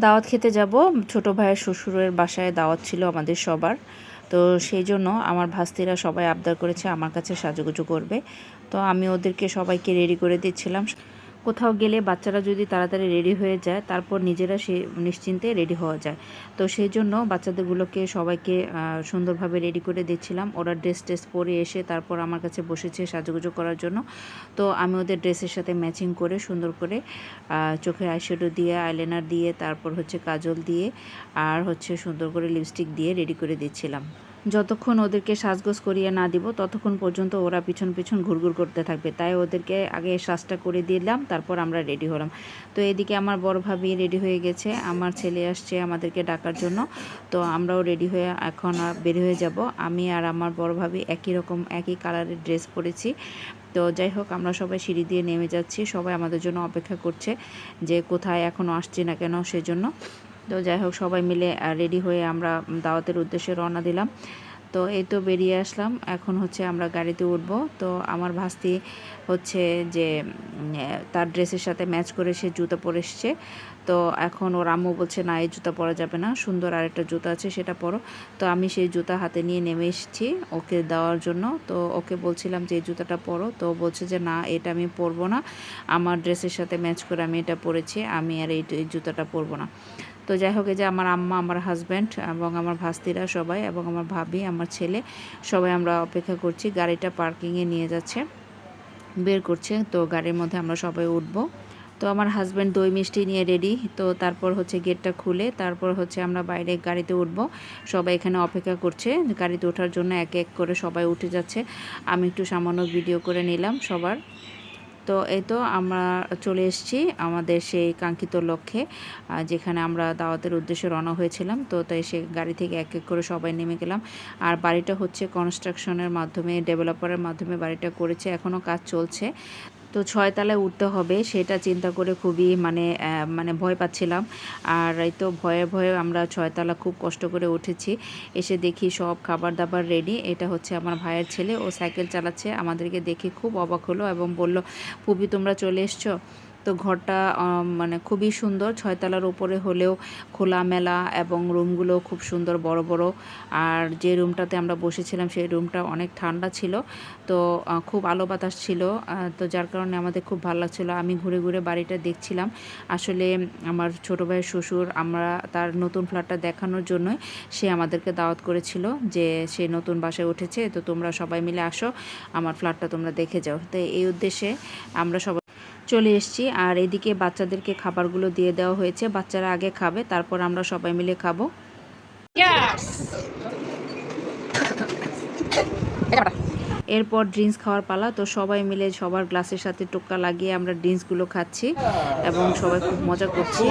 দাওয়াত খেতে যাব, ছোট ভাইয়ের শ্বশুরের বাসায় দাওয়াত ছিল আমাদের সবার। তো সেই জন্য আমার ভাস্তিরা সবাই আবদার করেছে আমার কাছে সাজুগুজু করবে। তো আমি ওদেরকে সবাইকে রেডি করে দিচ্ছিলাম। কোথাও গেলে বাচ্চারা যদি তাড়াতাড়ি রেডি হয়ে যায় তারপর নিজেরা সে নিশ্চিন্তে রেডি হওয়া যায়। তো সেই জন্য বাচ্চাদেরগুলোকে সবাইকে সুন্দরভাবে রেডি করে দিচ্ছিলাম। ওরা ড্রেস টেস পরে এসে তারপর আমার কাছে বসেছে সাজুগুজু করার জন্য। তো আমি ওদের ড্রেসের সাথে ম্যাচিং করে সুন্দর করে চোখে আইশ্যাডো দিয়ে, আইলাইনার দিয়ে, তারপর হচ্ছে কাজল দিয়ে, আর হচ্ছে সুন্দর করে লিপস্টিক দিয়ে রেডি করে দিচ্ছিলাম। যতক্ষণ ওদেরকে সাজগোজ করিয়ে না দিব ততক্ষণ পর্যন্ত ওরা পিছন পিছন ঘুরঘুর করতে থাকবে। তাই ওদেরকে আগে সাজটা করে দিলাম, তারপর আমরা রেডি হলাম। তো এদিকে আমার বড় ভাবি রেডি হয়ে গেছে, আমার ছেলে আসছে আমাদেরকে ডাকার জন্য। তো আমরাও রেডি হয়ে এখন বের হয়ে যাব। আমি আর আমার বড় ভাবি একই রকম একই কালারের ড্রেস পরেছি। তো যাই হোক, আমরা সবাই সিঁড়ি দিয়ে নেমে যাচ্ছি, সবাই আমাদের জন্য অপেক্ষা করছে যে কোথায় এখনও আসছে না কেন সেজন্য। তো যাই হোক, সবাই মিলে রেডি হয়ে আমরা দাওয়াতের উদ্দেশ্যে রওনা দিলাম। তো এই তো বেরিয়ে আসলাম, এখন হচ্ছে আমরা গাড়িতে উঠব। তো আমার ভাস্তি হচ্ছে যে তার ড্রেসের সাথে ম্যাচ করে সে জুতো পরে এসছে। তো এখন ওর আম্মু বলছে না, এই জুতা পরা যাবে না, সুন্দর আরেকটা জুতা আছে সেটা পরো। তো আমি সেই জুতা হাতে নিয়ে নেমে এসেছি ওকে দেওয়ার জন্য। তো ওকে বলছিলাম যে এই জুতাটা পরো, তো বলছে যে না, এটা আমি পরবো না, আমার ড্রেসের সাথে ম্যাচ করে আমি এটা পরেছি, আমি আর এই জুতাটা পরবো না। তো যাই হোক, এই যে আমার আম্মা, আমার হাজব্যান্ড এবং আমার ভাস্তিরা সবাই এবং আমার ভাবি, আমার ছেলে, সবাই আমরা অপেক্ষা করছি। গাড়িটা পার্কিংয়ে নিয়ে যাচ্ছে, বের করছে। তো গাড়ির মধ্যে আমরা সবাই উঠবো। তো আমার হাজব্যান্ড দই মিষ্টি নিয়ে রেডি। তো তারপর হচ্ছে গেটটা খুলে তারপর হচ্ছে আমরা বাইরে গাড়িতে উঠবো। সবাই এখানে অপেক্ষা করছে গাড়িতে ওঠার জন্য, এক এক করে সবাই উঠে যাচ্ছে। আমি একটু সামান্য ভিডিও করে নিলাম সবার। তো এই তো আমরা চলে এসেছি আমাদের সেই কাঙ্ক্ষিত লক্ষ্যে, যেখানে আমরা দাওয়াতের উদ্দেশ্যে রওনা হয়েছিলাম। তো তাই সে গাড়ি থেকে এক এক করে সবাই নেমে গেলাম। আর বাড়িটা হচ্ছে কনস্ট্রাকশনের মাধ্যমে, ডেভেলপারের মাধ্যমে বাড়িটা করেছে, এখনও কাজ চলছে। তো 6 তলায় উঠতে হবে সেটা চিন্তা করে খুবই মানে ভয় পাচ্ছিলাম। আর এই তো ভয়ে ভয়ে আমরা 6 তলা খুব কষ্ট করে উঠেছি। এসে দেখি সব খাবার দাবার রেডি। এটা হচ্ছে আমার ভাইয়ের ছেলে, ও সাইকেল চালাচ্ছে। আমাদেরকে দেখে খুব অবাক হলো এবং বলল, ফুপি তোমরা চলে এসছো। তো ঘরটা মানে খুবই সুন্দর, 6 তলার উপরে হলেও খোলামেলা এবং রুমগুলো খুব সুন্দর বড় বড়। আর যে রুমটাতে আমরা বসেছিলাম সেই রুমটা অনেক ঠান্ডা ছিল। তো খুব আলো বাতাস ছিল। তো যার কারণে আমাদের খুব ভালো লাগছিলো। আমি ঘুরে ঘুরে বাড়িটা দেখছিলাম। আসলে আমার ছোটো ভাইয়ের শ্বশুর, আমরা তার নতুন ফ্ল্যাটটা দেখানোর জন্যই সে আমাদেরকে দাওয়াত করেছিল যে সে নতুন বাসায় উঠেছে, তো তোমরা সবাই মিলে আসো, আমার ফ্ল্যাটটা তোমরা দেখে যাও। তো এই উদ্দেশ্যে আমরা সবাই চলে এসেছি। আর এদিকে বাচ্চাদেরকে খাবারগুলো দিয়ে দেওয়া হয়েছে, বাচ্চারা আগে খাবে, তারপর আমরা সবাই মিলে খাবো। এরপর ড্রিঙ্কস খাওয়ার পালা। তো সবাই মিলে সবার গ্লাসের সাথে টোক্কা লাগিয়ে আমরা ড্রিঙ্কসগুলো খাচ্ছি এবং সবাই খুব মজা করছি।